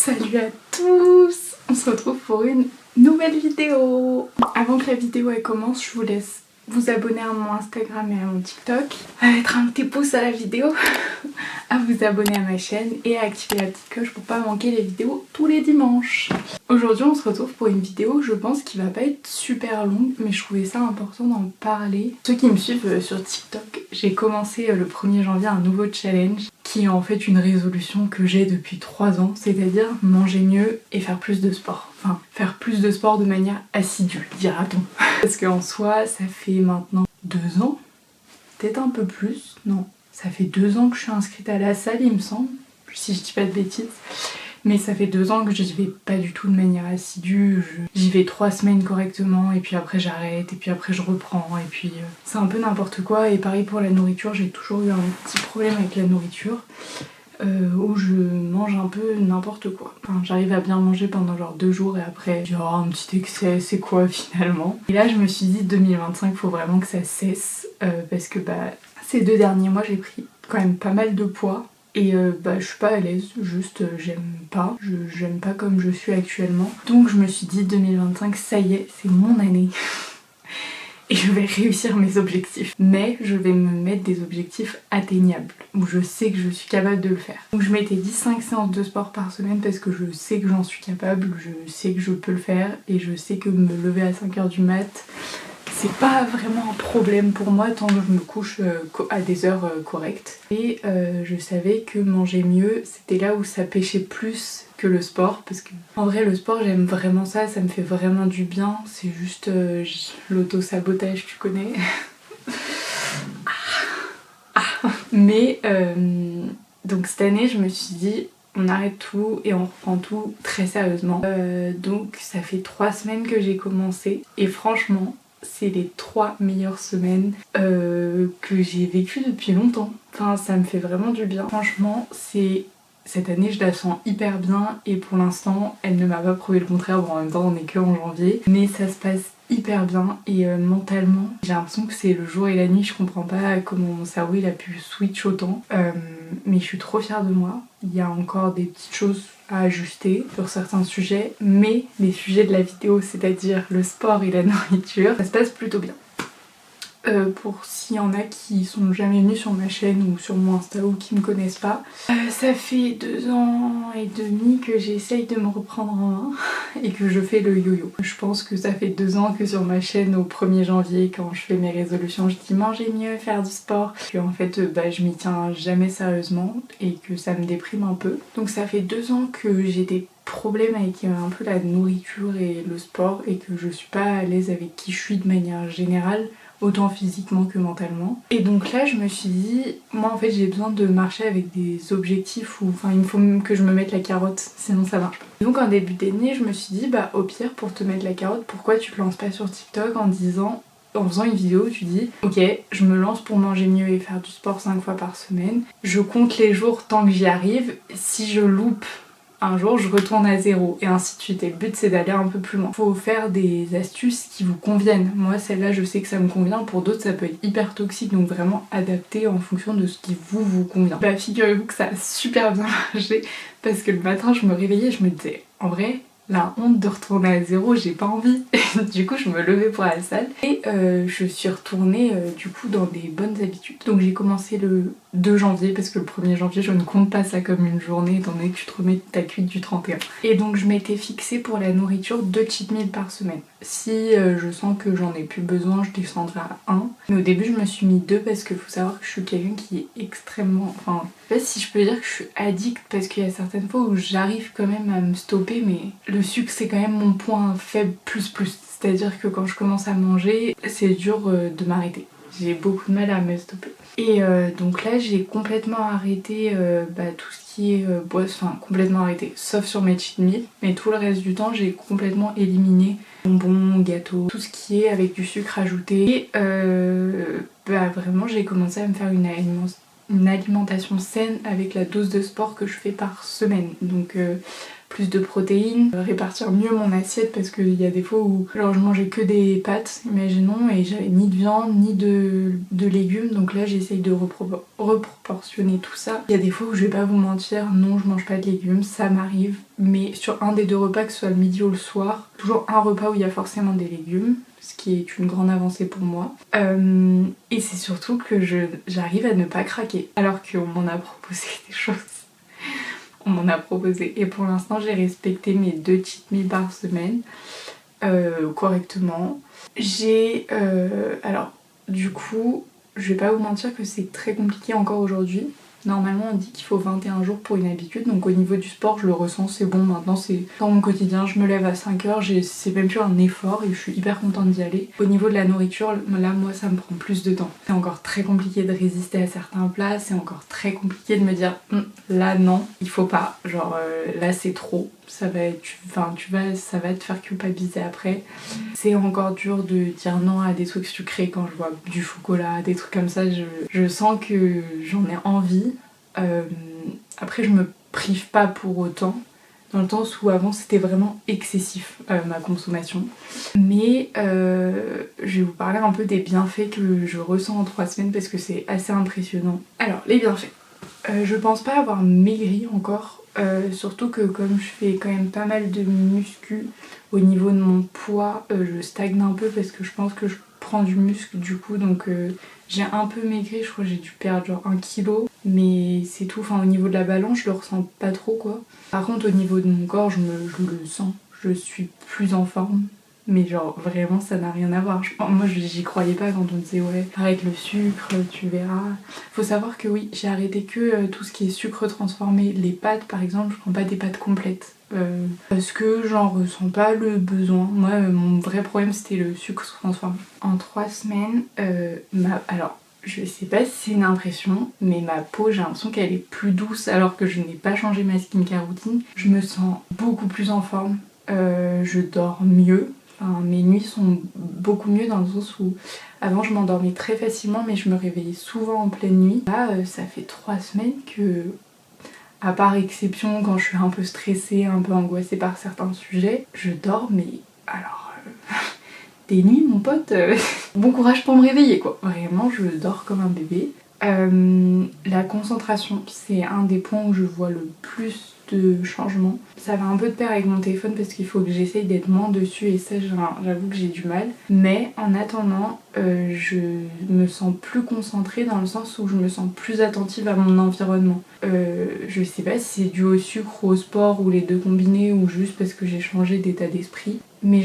Salut à tous! On se retrouve pour une nouvelle vidéo. Avant que la vidéo elle commence, je vous laisse vous abonner à mon Instagram et à mon TikTok, à mettre un petit pouce à la vidéo, à vous abonner à ma chaîne et à activer la petite cloche pour pas manquer les vidéos tous les dimanches. Aujourd'hui on se retrouve pour une vidéo, je pense qui va pas être super longue, mais je trouvais ça important d'en parler. Ceux qui me suivent sur TikTok, j'ai commencé le 1er janvier un nouveau challenge qui est en fait une résolution que j'ai depuis 3 ans, c'est-à-dire manger mieux et faire plus de sport. Enfin, faire plus de sport de manière assidue, dira-t-on. Parce qu'en soi, ça fait maintenant 2 ans, peut-être un peu plus, non, ça fait 2 ans que je suis inscrite à la salle, il me semble, si je dis pas de bêtises. Mais ça fait 2 ans que j'y vais pas du tout de manière assidue, j'y vais 3 semaines correctement et puis après j'arrête et puis après je reprends et puis c'est un peu n'importe quoi. Et pareil pour la nourriture, j'ai toujours eu un petit problème avec la nourriture où je mange un peu n'importe quoi. Enfin, j'arrive à bien manger pendant genre 2 jours et après j'ai un petit excès, c'est quoi finalement. Et là je me suis dit 2025 faut vraiment que ça cesse parce que ces 2 derniers mois j'ai pris quand même pas mal de poids. Et je suis pas à l'aise, juste j'aime pas comme je suis actuellement. Donc je me suis dit 2025 ça y est, c'est mon année. Et je vais réussir mes objectifs. Mais je vais me mettre des objectifs atteignables, où je sais que je suis capable de le faire. Donc je m'étais dit 5 séances de sport par semaine parce que je sais que j'en suis capable, je sais que je peux le faire et je sais que me lever à 5h du mat', c'est pas vraiment un problème pour moi tant que je me couche à des heures correctes. Et je savais que manger mieux, c'était là où ça pêchait plus que le sport. Parce que en vrai, le sport, j'aime vraiment ça, ça me fait vraiment du bien. C'est juste l'auto-sabotage, tu connais. Mais donc cette année, je me suis dit, on arrête tout et on reprend tout très sérieusement. Donc ça fait 3 semaines que j'ai commencé et franchement, c'est les 3 meilleures semaines que j'ai vécues depuis longtemps. Enfin, ça me fait vraiment du bien. Franchement, cette année, je la sens hyper bien et pour l'instant, elle ne m'a pas prouvé le contraire. Bon, en même temps, on est que en janvier. Mais ça se passe hyper bien et mentalement, j'ai l'impression que c'est le jour et la nuit. Je comprends pas comment mon cerveau il a pu switch autant. Mais je suis trop fière de moi. Il y a encore des petites choses à ajuster sur certains sujets, mais les sujets de la vidéo, c'est-à-dire le sport et la nourriture, ça se passe plutôt bien. Pour s'il y en a qui sont jamais venus sur ma chaîne ou sur mon Insta ou qui me connaissent pas, ça fait 2 ans et demi que j'essaye de me reprendre en main et que je fais le yo-yo. Je pense que ça fait 2 ans que sur ma chaîne au 1er janvier quand je fais mes résolutions je dis manger mieux, faire du sport, que en fait je m'y tiens jamais sérieusement et que ça me déprime un peu. Donc ça fait 2 ans que j'ai des problèmes avec un peu la nourriture et le sport et que je suis pas à l'aise avec qui je suis de manière générale, autant physiquement que mentalement. Et donc là je me suis dit, moi en fait j'ai besoin de marcher avec des objectifs où enfin il faut que je me mette la carotte, sinon ça marche pas. Donc en début d'année je me suis dit au pire pour te mettre la carotte, pourquoi tu te lances pas sur TikTok en faisant une vidéo où tu dis ok je me lance pour manger mieux et faire du sport 5 fois par semaine, je compte les jours tant que j'y arrive, si je loupe un jour je retourne à 0 et ainsi de suite. Et le but c'est d'aller un peu plus loin. Faut faire des astuces qui vous conviennent. Moi celle-là je sais que ça me convient, pour d'autres ça peut être hyper toxique, donc vraiment adapter en fonction de ce qui vous convient. Figurez-vous que ça a super bien marché parce que le matin je me réveillais et je me disais en vrai la honte de retourner à 0, j'ai pas envie. Du coup je me levais pour la salle et je suis retournée du coup dans des bonnes habitudes. Donc j'ai commencé le 2 janvier parce que le 1er janvier je ne compte pas ça comme une journée étant donné que tu te remets de ta cuite du 31. Et donc je m'étais fixée pour la nourriture 2 cheat meals par semaine. Si je sens que j'en ai plus besoin, je descendrai à 1. Mais au début je me suis mis 2 parce qu'il faut savoir que je suis quelqu'un qui est extrêmement... Enfin, je sais pas si je peux dire que je suis addict parce qu'il y a certaines fois où j'arrive quand même à me stopper, mais le sucre c'est quand même mon point faible plus. C'est-à-dire que quand je commence à manger, c'est dur de m'arrêter. J'ai beaucoup de mal à me stopper. Et donc là j'ai complètement arrêté tout ce qui est boisson, enfin complètement arrêté, sauf sur mes cheat meals. Mais tout le reste du temps j'ai complètement éliminé bonbons, gâteaux, tout ce qui est avec du sucre ajouté. Et vraiment j'ai commencé à me faire une alimentation saine avec la dose de sport que je fais par semaine. Donc plus de protéines, répartir mieux mon assiette parce qu'il y a des fois où genre, je mangeais que des pâtes, imaginons, et j'avais ni de viande ni de légumes, donc là j'essaye de reproportionner tout ça. Il y a des fois où je vais pas vous mentir, non je mange pas de légumes, ça m'arrive, mais sur un des deux repas, que ce soit le midi ou le soir, toujours un repas où il y a forcément des légumes, ce qui est une grande avancée pour moi. Et c'est surtout que j'arrive à ne pas craquer, alors qu'on m'en a proposé des choses. On m'en a proposé. Et pour l'instant, j'ai respecté mes 2 cheat meals par semaine correctement. Alors, du coup, je vais pas vous mentir que c'est très compliqué encore aujourd'hui. Normalement, on dit qu'il faut 21 jours pour une habitude, donc au niveau du sport, je le ressens, c'est bon, maintenant c'est dans mon quotidien, je me lève à 5h, c'est même plus un effort et je suis hyper contente d'y aller. Au niveau de la nourriture, là, moi, ça me prend plus de temps. C'est encore très compliqué de résister à certains plats, c'est encore très compliqué de me dire, là, non, il faut pas, genre, là, c'est trop. Ça va te faire culpabiliser après. C'est encore dur de dire non à des trucs sucrés quand je vois du chocolat, des trucs comme ça. Je sens que j'en ai envie. Après, je me prive pas pour autant, dans le sens où avant c'était vraiment excessif ma consommation. Mais je vais vous parler un peu des bienfaits que je ressens en 3 semaines parce que c'est assez impressionnant. Alors, les bienfaits. Je pense pas avoir maigri encore. Surtout que comme je fais quand même pas mal de muscu au niveau de mon poids, je stagne un peu parce que je pense que je prends du muscle du coup, donc j'ai un peu maigri, je crois que j'ai dû perdre genre 1 kg, mais c'est tout. Enfin, au niveau de la balance, je le ressens pas trop quoi. Par contre, au niveau de mon corps, je le sens, je suis plus en forme. Mais genre vraiment ça n'a rien à voir. Moi j'y croyais pas quand on disait ouais, arrête le sucre, tu verras. Faut savoir que oui, j'ai arrêté que tout ce qui est sucre transformé. Les pâtes par exemple, je prends pas des pâtes complètes. Parce que j'en ressens pas le besoin. Moi mon vrai problème c'était le sucre transformé. En 3 semaines, alors je sais pas si c'est une impression, mais ma peau j'ai l'impression qu'elle est plus douce alors que je n'ai pas changé ma skincare routine. Je me sens beaucoup plus en forme, je dors mieux. Enfin, mes nuits sont beaucoup mieux dans le sens où avant je m'endormais très facilement mais je me réveillais souvent en pleine nuit. Là ça fait 3 semaines que, à part exception quand je suis un peu stressée, un peu angoissée par certains sujets, je dors mais alors des nuits mon pote, bon courage pour me réveiller quoi. Vraiment je dors comme un bébé. La concentration, c'est un des points où je vois le plus de changements. Ça va un peu de pair avec mon téléphone parce qu'il faut que j'essaye d'être moins dessus et ça j'avoue que j'ai du mal. Mais en attendant, je me sens plus concentrée dans le sens où je me sens plus attentive à mon environnement. Je sais pas si c'est dû au sucre ou au sport ou les deux combinés ou juste parce que j'ai changé d'état d'esprit. Mais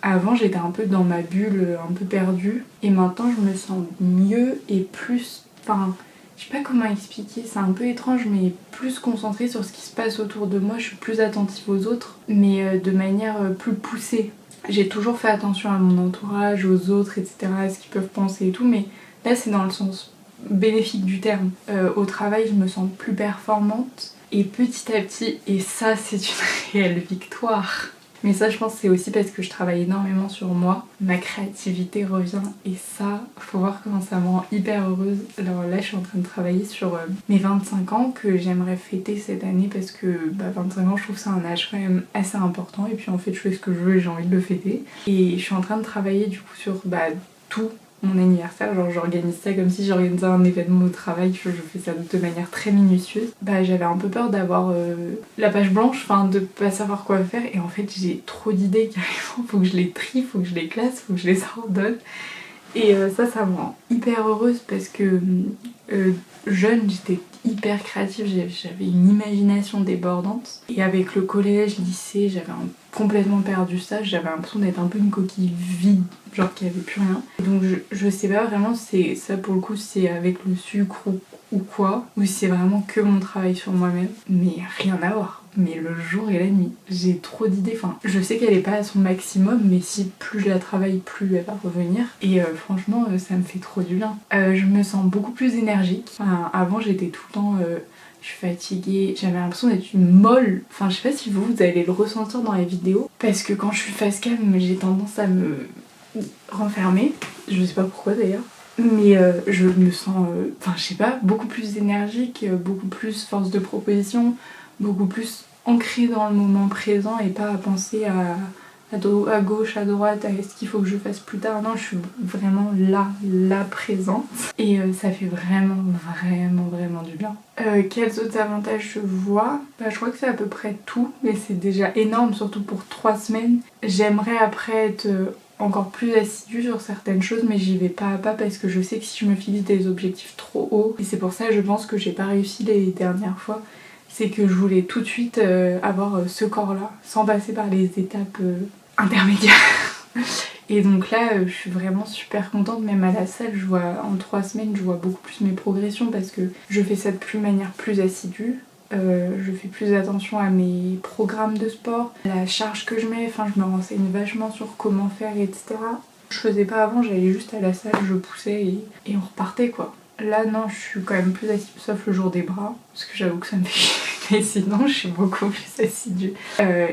avant j'étais un peu dans ma bulle, un peu perdue. Et maintenant je me sens mieux et plus... Enfin, je sais pas comment expliquer, c'est un peu étrange, mais plus concentrée sur ce qui se passe autour de moi, je suis plus attentive aux autres, mais de manière plus poussée. J'ai toujours fait attention à mon entourage, aux autres, etc., à ce qu'ils peuvent penser et tout, mais là c'est dans le sens bénéfique du terme. Au travail, je me sens plus performante, et petit à petit, et ça c'est une réelle victoire. Mais ça je pense que c'est aussi parce que je travaille énormément sur moi, ma créativité revient et ça, faut voir comment ça me rend hyper heureuse. Alors là je suis en train de travailler sur mes 25 ans que j'aimerais fêter cette année parce que 25 ans je trouve ça un âge quand même assez important et puis en fait je fais ce que je veux et j'ai envie de le fêter. Et je suis en train de travailler du coup sur tout mon anniversaire, genre j'organise ça comme si j'organisais un événement au travail, je fais ça de manière très minutieuse. J'avais un peu peur d'avoir la page blanche, enfin de pas savoir quoi faire et en fait j'ai trop d'idées carrément, faut que je les trie, faut que je les classe, faut que je les ordonne. Et ça me rend hyper heureuse parce que jeune j'étais hyper créative, j'avais une imagination débordante et avec le collège, lycée, j'avais complètement perdu ça, j'avais l'impression d'être un peu une coquille vide, genre qu'il n'y avait plus rien. Et donc je sais pas vraiment si ça pour le coup c'est avec le sucre ou quoi, ou si c'est vraiment que mon travail sur moi-même, mais rien à voir. Mais le jour et la nuit, j'ai trop d'idées, enfin je sais qu'elle est pas à son maximum, mais si plus je la travaille, plus elle va revenir. Et franchement ça me fait trop du bien. Je me sens beaucoup plus énergique. Enfin, avant j'étais tout le temps... je suis fatiguée, j'avais l'impression d'être une molle. Enfin, je sais pas si vous allez le ressentir dans les vidéos. Parce que quand je suis face cam, j'ai tendance à me renfermer. Je sais pas pourquoi d'ailleurs. Mais je me sens, enfin je sais pas, beaucoup plus énergique, beaucoup plus force de proposition, beaucoup plus ancrée dans le moment présent et pas à penser à gauche, à droite, à ce qu'il faut que je fasse plus tard. Non, je suis vraiment là présente. Et ça fait vraiment du bien. Quels autres avantages je vois? Je crois que c'est à peu près tout, mais c'est déjà énorme, surtout pour 3 semaines. J'aimerais après être encore plus assidue sur certaines choses, mais j'y vais pas à pas parce que je sais que si je me fixe des objectifs trop hauts, et c'est pour ça je pense que j'ai pas réussi les dernières fois, c'est que je voulais tout de suite avoir ce corps-là, sans passer par les étapes intermédiaire. Et donc là, je suis vraiment super contente, même à la salle, je vois en 3 semaines, je vois beaucoup plus mes progressions parce que je fais ça de manière plus assidue. Je fais plus attention à mes programmes de sport, à la charge que je mets, enfin je me renseigne vachement sur comment faire, etc. Je faisais pas avant, j'allais juste à la salle, je poussais et on repartait quoi. Là non, je suis quand même plus assidue, sauf le jour des bras, parce que j'avoue que ça me fait chier. Mais sinon, je suis beaucoup plus assidue.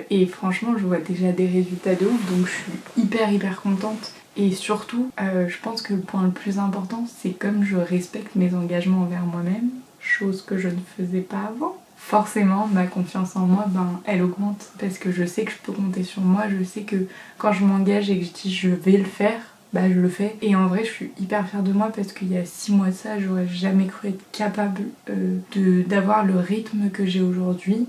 Et franchement, je vois déjà des résultats de ouf, donc je suis hyper contente. Et surtout, je pense que le point le plus important, c'est comme je respecte mes engagements envers moi-même, chose que je ne faisais pas avant. Forcément, ma confiance en moi, elle augmente parce que je sais que je peux compter sur moi, je sais que quand je m'engage et que je dis je vais le faire, je le fais. Et en vrai, je suis hyper fière de moi parce qu'il y a 6 mois de ça, j'aurais jamais cru être capable d'avoir le rythme que j'ai aujourd'hui.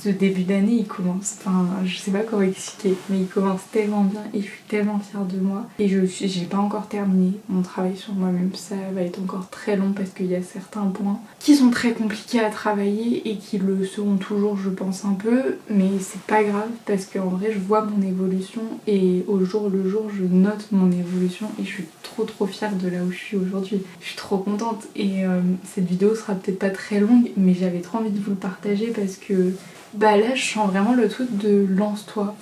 Ce début d'année, il commence, je sais pas comment expliquer, mais il commence tellement bien et je suis tellement fière de moi. Et j'ai pas encore terminé mon travail sur moi-même, ça va être encore très long parce qu'il y a certains points qui sont très compliqués à travailler et qui le seront toujours, je pense, un peu, mais c'est pas grave parce qu'en vrai, je vois mon évolution et au jour le jour, je note mon évolution et je suis trop fière de là où je suis aujourd'hui. Je suis trop contente et cette vidéo sera peut-être pas très longue, mais j'avais trop envie de vous le partager parce que là je sens vraiment le truc de lance-toi,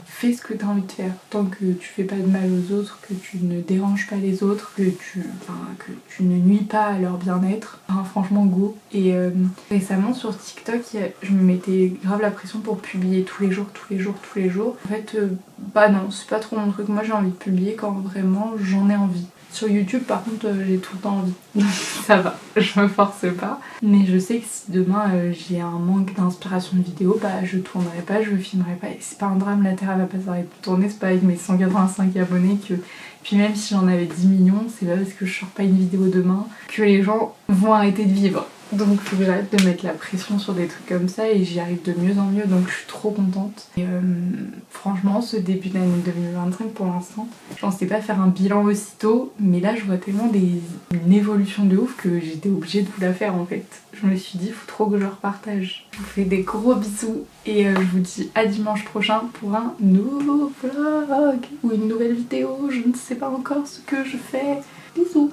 fais ce que t'as envie de faire, tant que tu fais pas de mal aux autres, que tu ne déranges pas les autres, que tu ne nuis pas à leur bien-être, franchement go. Et récemment sur TikTok, je me mettais grave la pression pour publier tous les jours. En fait, non, c'est pas trop mon truc, moi j'ai envie de publier quand vraiment j'en ai envie. Sur YouTube, par contre, j'ai tout le temps envie. Donc ça va, je me force pas. Mais je sais que si demain j'ai un manque d'inspiration de vidéo, je tournerai pas, je filmerai pas. Et c'est pas un drame, la Terre va pas s'arrêter de tourner, c'est pas avec mes 185 abonnés que... Puis même si j'en avais 10 millions, c'est pas parce que je sors pas une vidéo demain que les gens vont arrêter de vivre. Donc faut que j'arrête de mettre la pression sur des trucs comme ça et j'y arrive de mieux en mieux, donc je suis trop contente. Et franchement, ce début d'année 2025 pour l'instant, je pensais pas faire un bilan aussitôt, mais là je vois tellement une évolution de ouf que j'étais obligée de vous la faire en fait. Je me suis dit, faut trop que je repartage. Je vous fais des gros bisous et je vous dis à dimanche prochain pour un nouveau vlog ou une nouvelle vidéo, je ne sais pas encore ce que je fais. Bisous.